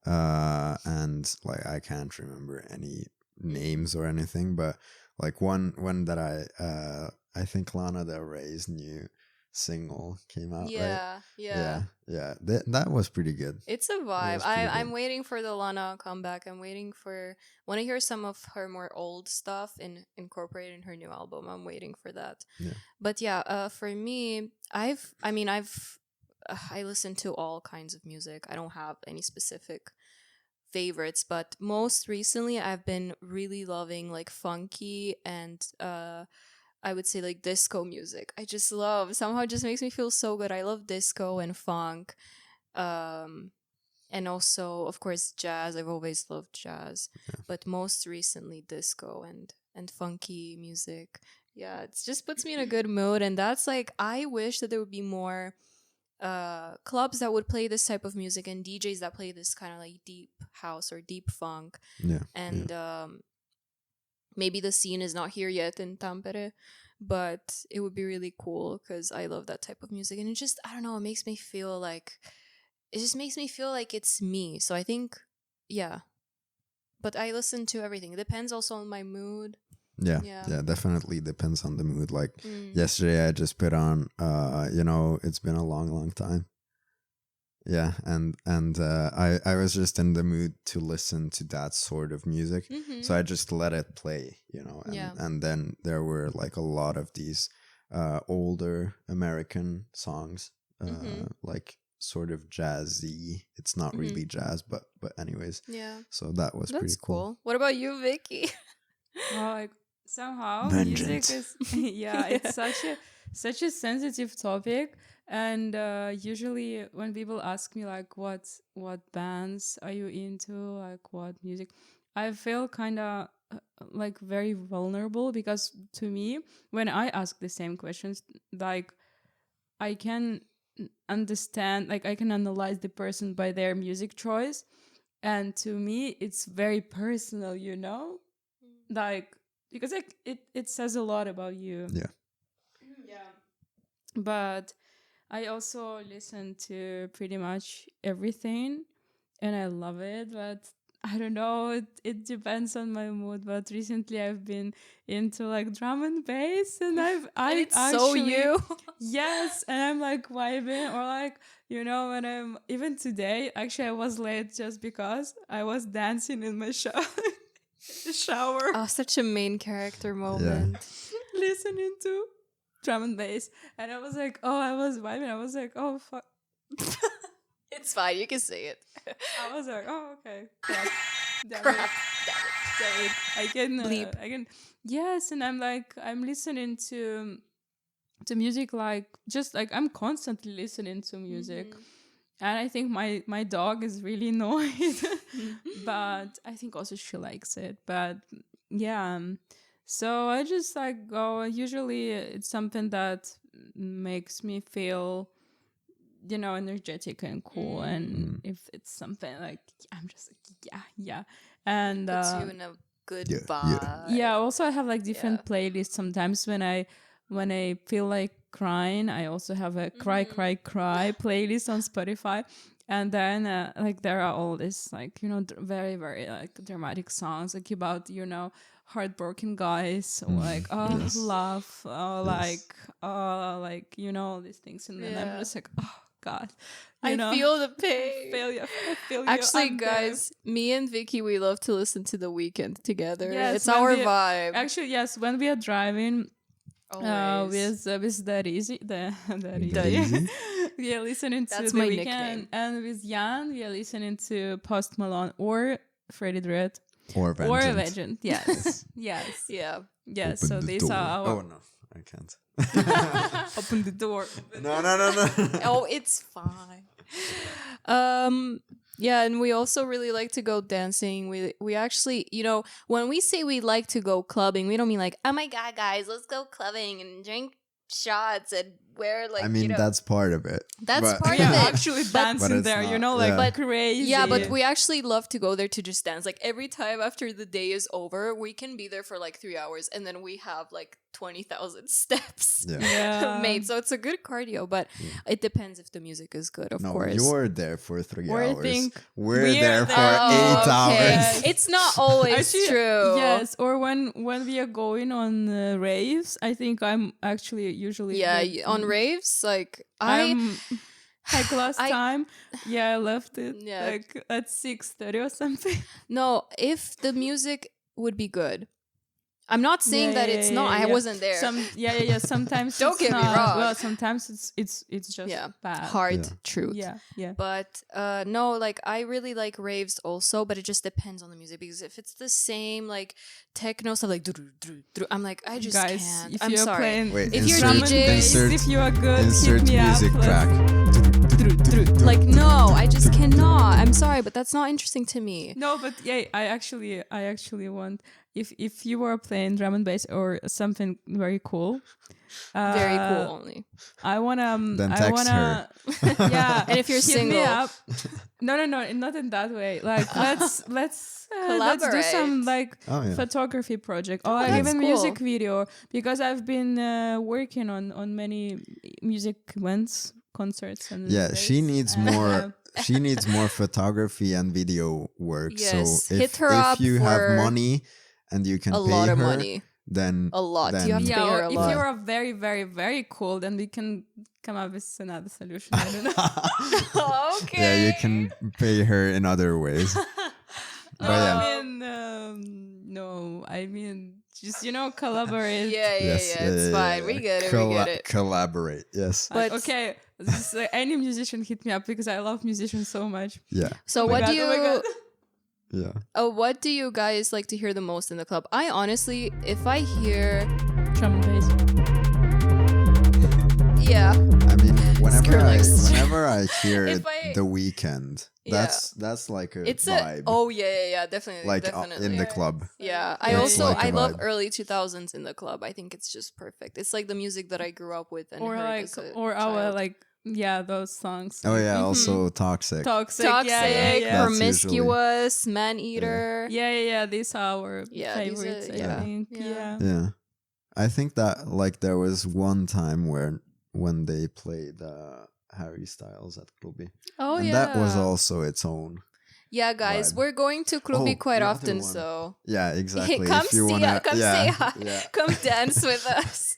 and like I can't remember any names or anything, but like one that I think Lana Del Rey's new single came out, right? Yeah. That was pretty good. It's a vibe. I'm waiting for the Lana comeback. I'm waiting for when I hear some of her more old stuff incorporated in her new album. I'm waiting for that. Yeah. But for me, I listen to all kinds of music. I don't have any specific favorites, but most recently I've been really loving like funky and I would say like disco music. I just love, somehow it just makes me feel so good. I love disco and funk. And also, of course, jazz. I've always loved jazz. Yeah. But most recently disco and funky music. Yeah, it just puts me in a good mood. And that's like, I wish that there would be more clubs that would play this type of music and DJs that play this kind of like deep house or deep funk. Yeah. And maybe the scene is not here yet in Tampere, but it would be really cool because I love that type of music. And it just, I don't know, it makes me feel like, it's me. So I think, yeah. But I listen to everything. It depends also on my mood. Yeah, definitely depends on the mood. Like yesterday I just put on, It's Been a Long Time. Yeah, and I was just in the mood to listen to that sort of music, so I just let it play, and then there were like a lot of these older American songs, like sort of jazzy. It's not really jazz, but anyways, so that's pretty cool. What about you, Vicky? Well, like somehow Vengeance. music is it's such a sensitive topic. And usually when people ask me like what bands are you into, like what music, I feel kind of like very vulnerable, because to me, when I ask the same questions, like I can understand, like I can analyze the person by their music choice, and to me it's very personal, like because like it says a lot about you. Yeah. But I also listen to pretty much everything and I love it, but I don't know, it depends on my mood. But recently I've been into like drum and bass, and it's actually, so you. Yes, and I'm like vibing, or like, when I'm, even today, actually I was late just because I was dancing in my shower. Oh, such a main character moment. Listening to drum and bass, and I was like, I was vibing. I was like, oh fuck. It's fine, you can say it. I was like, oh okay. Damn it. I can. Yes, and I'm listening to music, like just like I'm constantly listening to music. And I think my dog is really annoyed, but I think also she likes it. But yeah, so I just like go. Usually it's something that makes me feel, energetic and cool. And if it's something like, I'm just like, yeah. And puts you in a good vibe. Yeah. Also, I have like different playlists. Sometimes when I feel like crying, I also have a cry playlist on Spotify. And then like there are all these like, very, very like dramatic songs like about, heartbroken guys, or like love, or like all these things. And then I'm just like, oh God, I feel the pain. I feel you. Actually, guys, me and Vicky, we love to listen to The Weeknd together. Yes, it's our vibe. Actually, yes, when we are driving, with the Rizzi, we are listening to That's The my Weeknd, nickname. and with Jan, we are listening to Post Malone or Freddie Dredd Or Vengeance. Yes, yes, Yeah. yes. Open So the these door. are our. Oh no, I can't. Open the door. No. Oh, it's fine. Yeah, and we also really like to go dancing. We actually, when we say we like to go clubbing, we don't mean like, oh my God, guys, let's go clubbing and drink shots and wear like I mean, that's part of it. that's But- part Yeah, of it. actually But dancing it's there, you not- know, like yeah. crazy. Yeah, but we actually love to go there to just dance. Like every time after the day is over, we can be there for like 3 hours and then we have like 20,000 steps Yeah. Yeah. made. So it's a good cardio, but it depends if the music is good, of No, course. you're there for 3 Or I hours. think We're we're there for there. 8 Oh, okay. hours. It's not always Actually, true. Yes, or when we are going on raves, I think I'm actually usually Yeah, the- on raves, like I'm like last I- time. Yeah, I left it Yeah. like at 6:30 or something. no, if the music would be good. I'm not saying that it's not. I wasn't there. Sometimes Don't it's get me not. wrong. Well, sometimes it's just Yeah. bad. Hard Yeah. truth. Yeah. But no, like I really like raves also, but it just depends on the music because if it's the same like techno stuff like I'm like I just Guys, can't. if I'm you're sorry. playing, Wait, If you're drum and DJ, bass, if you are good, insert hit me music up. track. Like no, I just cannot. I'm sorry, but that's not interesting to me. No, but yeah, I actually want if you were playing drum and bass or something very cool. Very cool only. I wanna. Then I text wanna. Yeah, And if you're hit single. me up. No, not in that way. Like let's do some Collaborate. like Oh, yeah. photography project or like that's even cool. music video because I've been working on many music events, concerts, and Yeah, she dates, needs and, more. She needs more photography and video work. Yes, So if, hit her if up you for have money and you can A pay lot of her, money. then A lot. Then, You have to yeah, pay her or a if lot. you're a very, very, very cool, then we can come up with another solution. I don't know. Okay. yeah, you can pay her in other ways. But yeah, I mean, no, I mean, just collaborate. Yeah, yes, it's fine. We get it. We get it. Collaborate. Yes. Like, But- okay, this is, any musician hit me up because I love musicians so much. Yeah. So Oh my what God, do oh my you? God. Yeah. What do you guys like to hear the most in the club? I honestly, if I hear, Drum and bass. yeah, I mean, Skrillex. whenever I hear If I- The Weeknd, Yeah. that's like a it's vibe. yeah, definitely, like definitely. in the club. Yeah, Yeah, I like a love vibe. early 2000s in the club. I think it's just perfect. It's like the music that I grew up with and Or heard like, as a or our child. like, yeah, those songs. Oh like, yeah, also Toxic. Toxic. Toxic, Yeah, yeah, yeah. That's promiscuous, man eater. Yeah. These are our Yeah, these are- favorites, I yeah. think. Yeah. Yeah. Yeah. I think that like there was one time when they played Harry Styles at Clubby. Oh and yeah, that was also its own. Yeah, guys, vibe. we're going to Clubby Oh, quite the other often, one. so Yeah, exactly. come if you see wanna, us, come yeah, say hi, yeah. come dance with us.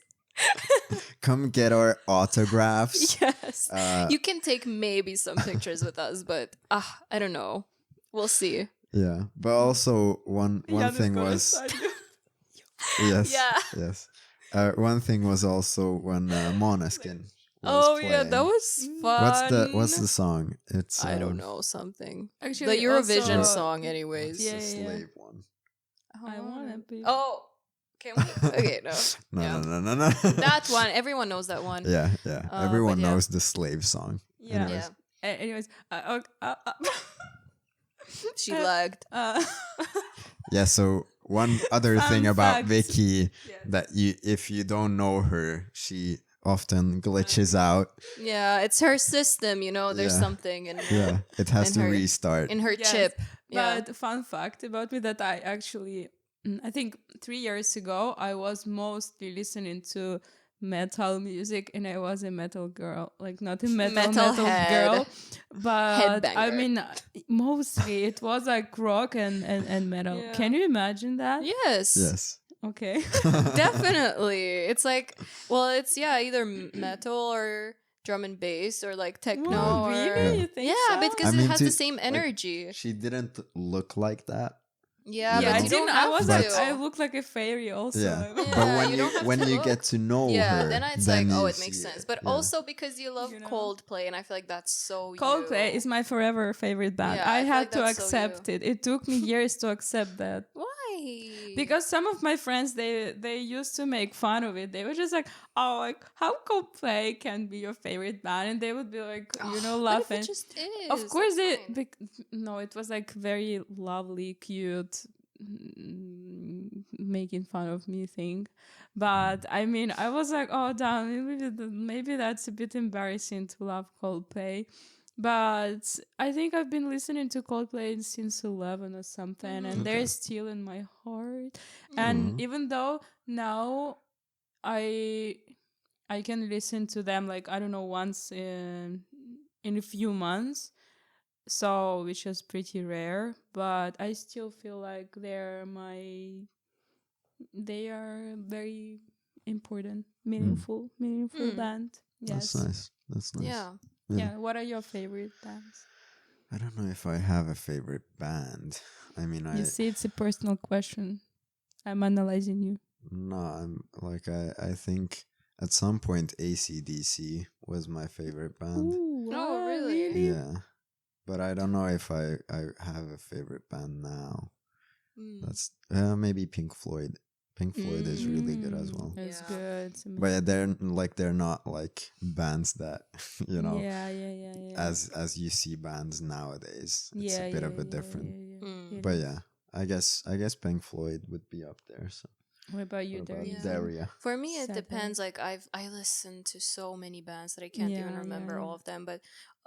Come get our autographs. Yes, Uh, you can take maybe some pictures with us, but I don't know. We'll see. Yeah, but also one Jan is thing gonna was sign you. yes, Yeah. yes. One thing was also when Måneskin. Oh yeah, that was fun. what's the song? It's I don't know something. Actually, The Eurovision also- song, anyways. Yeah, It's the yeah. slave one. I wanna be. Oh, can we? Okay, no. No, Yeah. no. That one, everyone knows that one. Yeah. Everyone but yeah. knows the slave song. Yeah. Anyways. Yeah. Anyways, She lagged. Yeah. So one other Fun thing about fact. Vicky that if you don't know her, she often glitches out. Yeah, it's her system, there's Yeah. something in Yeah, it has In to her- restart. in her Yes, chip. Yeah. But fun fact about me that I actually, I think 3 years ago, I was mostly listening to metal music and I was a metal girl, like not a metal Metalhead. girl, but I Headbanger. mean, mostly it was like rock and metal. Yeah. Can you imagine that? Yes. Yes. Okay. Definitely. It's like, well, it's either metal or drum and bass or like techno. Oh, or... really? You think Yeah, so? because I mean, it has to- the same energy. She didn't look like that. Yeah, yeah, but I you don't didn't. have I was to. like, I look like a fairy also. Yeah. Like, But Yeah, when you you don't have when to you look. get to know Yeah, her, then it's like, you it makes see sense. it. But Yeah. also because you love You know. Coldplay, and I feel like that's so Coldplay you. is my forever favorite band. Yeah, I I feel had like to that's so accept it. It took me years to accept that. Why? Because some of my friends they used to make fun of it. They were just like, "Oh, like how Coldplay can be your favorite band?" And they would be like, But if laughing. it just is. Of course, that's fine. no, it was like very lovely, cute making fun of me thing. But I mean, I was like, oh damn, maybe that's a bit embarrassing to love Coldplay. But I think I've been listening to Coldplay since 11 or something, and they're still in my heart. And even though now I can listen to them like, I don't know, once in a few months, so which is pretty rare, but I still feel like they are very important, meaningful band. Yes. That's nice. Yeah. Yeah. What are your favorite bands? I don't know if I have a favorite band. I mean, You see, it's a personal question. I'm analyzing you. No, I'm like I think at some point AC/DC was my favorite band. Ooh, Oh, really? Yeah, but I don't know if I have a favorite band now. That's maybe Pink Floyd. Pink Floyd is really good as well. It's Yeah. good. But they're not like bands that Yeah. as you see bands nowadays. It's a bit of a different. Yeah. But yeah, I guess Pink Floyd would be up there. So What about you, what about Daria? Daria? For me, it Seven. depends. Like I listen to so many bands that I can't even remember all of them. But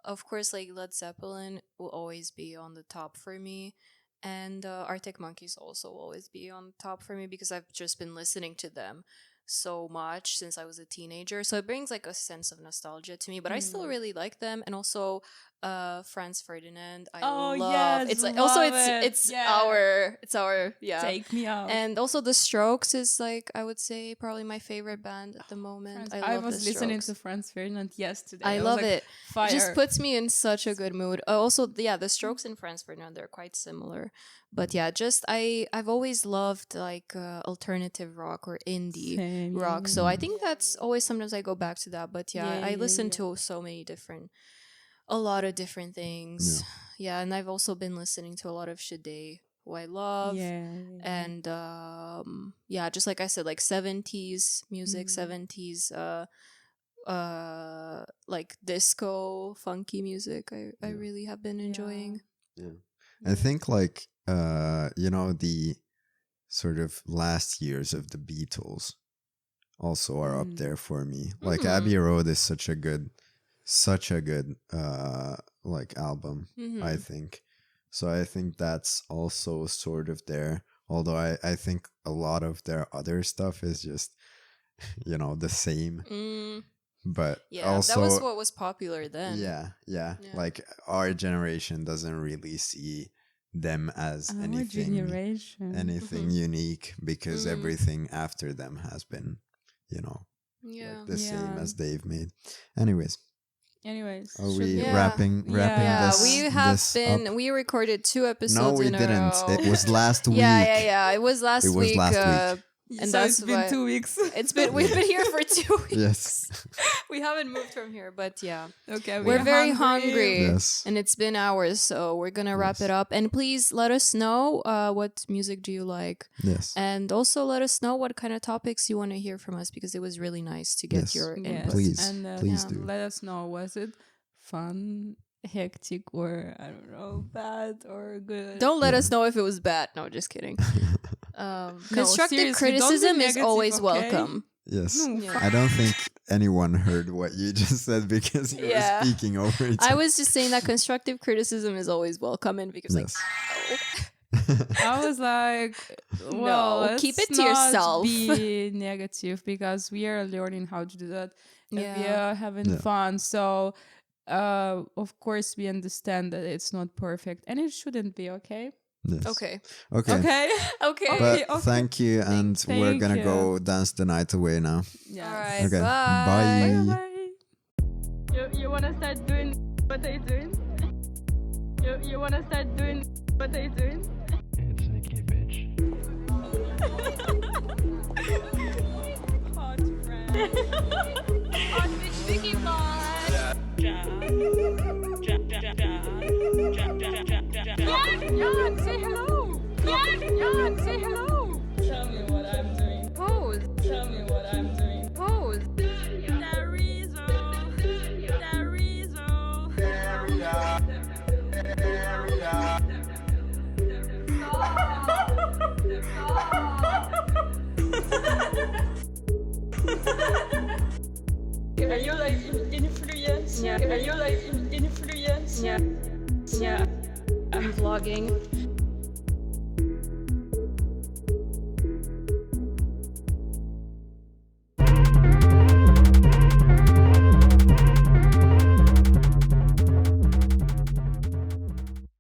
of course, like Led Zeppelin will always be on the top for me, and Arctic Monkeys also will always be on top for me because I've just been listening to them so much since I was a teenager. So it brings like a sense of nostalgia to me. But I still really like them, and also Franz Ferdinand. I love. yes, It's like love also it. it's Yeah. our Take me out. and also The Strokes is like I would say probably my favorite band at the moment. I love was The listening Strokes. to Franz Ferdinand yesterday. I was love like, it. Fire. It just puts me in such a good mood. Also, yeah, The Strokes and Franz Ferdinand, they're quite similar. But yeah, just I've always loved like alternative rock or indie Same, yeah, rock. So I think that's always sometimes I go back to that. But yeah, I listen yeah. to a lot of different things. Yeah, and I've also been listening to a lot of Sade, who I love. And yeah, just like I said, like 70s music, 70s like disco funky music I really have been enjoying. I think like the sort of last years of the Beatles also are up there for me. Like Abbey Road is such a good like album, I think. So I think that's also sort of there. Although I think a lot of their other stuff is just the same. But Yeah, also that was what was popular then. Yeah. Like our generation doesn't really see them as Our anything generation. unique because everything after them has been, Yeah. like the same as they've made. Anyways, Are we Yeah. wrapping Yeah, this? we have this been. up? We recorded 2 episodes. No, we in a didn't. row. It was last week. Yeah. It was last It was week. last week. And so that's it's been why- 2 weeks. We've been here for 2 weeks. Yes. We haven't moved from here, but yeah. Okay, We're very hungry. Yes. And it's been hours, so we're gonna wrap it up. And please let us know what music do you like. Yes. And also let us know what kind of topics you want to hear from us because it was really nice to get Yes. your Yes. input. Please. And Please do. let us know, was it fun, hectic, or I don't know, bad or good? Don't let us know if it was bad. No, just kidding. Constructive seriously, don't be criticism is negative, always okay? welcome. Yes. Yeah. I don't think anyone heard what you just said because you Yeah. were speaking over it. I was just saying that constructive criticism is always welcome, and because Yes. I was like, No, well, let's keep it to not yourself. be negative because we are learning how to do that. And we Yeah. are having Yeah. fun. So, of course, we understand that it's not perfect and it shouldn't be, okay? Yes. Okay. Okay. Okay. Okay. But okay. thank you, and we're Thank gonna you. go dance the night away now. Yeah. All right. Okay. Bye. Bye. Bye. You wanna start doing what are you doing? You wanna start doing what are you doing? It's Nikki, bitch. Hot friend. Hot bitch Vicky Jan, say hello. Jan, say hello. Tell me what I'm doing. Pose. Tell me what I'm doing. Pose. Stop. influencer? Yeah. Are you like influencer? Yeah. I'm vlogging.